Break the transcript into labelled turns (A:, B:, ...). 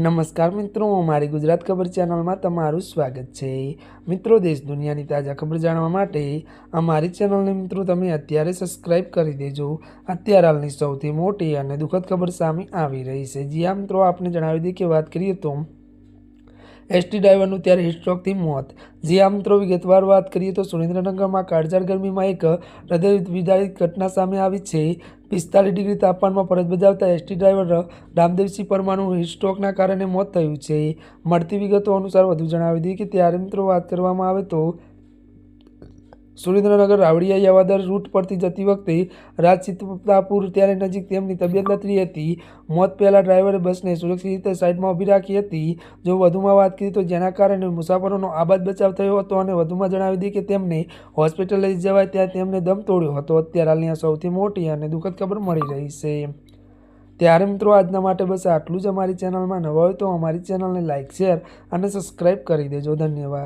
A: નમસ્કાર મિત્રો, મારી ગુજરાત ખબર ચેનલમાં તમારું સ્વાગત છે। મિત્રો, દેશ દુનિયાની તાજા ખબર જાણવા માટે અમારી ચેનલને મિત્રો તમે અત્યારે સબસ્ક્રાઇબ કરી દેજો। અત્યારે હાલની સૌથી મોટી અને દુઃખદ ખબર સામે આવી રહી છે। જી હા મિત્રો, આપને જણાવી દઈએ કે વાત કરીએ તો એસટી ડ્રાઈવરનું ત્યારે હીટસ્ટ્રોકથી મોત। જી હા મિત્રો, વિગતવાર વાત કરીએ તો સુરેન્દ્રનગરમાં કાળઝાળ ગરમીમાં એક હૃદય વિદારક ઘટના સામે આવી છે। 45 ડિગ્રી તાપમાનમાં ફરજ બજાવતા એસટી ડ્રાઈવર રામદેવસિંહ પરમારનું હીટસ્ટ્રોકના કારણે મોત થયું છે। મળતી વિગતો અનુસાર વધુ જણાવી દઈએ કે ત્યારે મિત્રો વાત કરવામાં આવે તો સુરેન્દ્રનગર રાવડિયા યાવાદર રૂટ પરથી જતી વખતે રાજસીતાપુર ત્યારે નજીક તેમની તબિયત લથડી હતી। મોત પહેલાં ડ્રાઈવરે બસને સુરક્ષિત રીતે સાઈડમાં ઊભી રાખી હતી। જો વધુમાં વાત કરીએ તો જેના કારણે મુસાફરોનો આબાદ બચાવ થયો હતો અને વધુમાં જણાવી દઈએ કે તેમને હોસ્પિટલ લઈ જવાય ત્યાં તેમને દમ તોડ્યો હતો। અત્યારે હાલની આ સૌથી મોટી અને દુઃખદ ખબર મળી રહી છે। ત્યારે મિત્રો આજના માટે બસ આટલું જ। અમારી ચેનલમાં નવા હોય તો અમારી ચેનલને લાઇક, શેર અને સબસ્ક્રાઈબ કરી દેજો। ધન્યવાદ।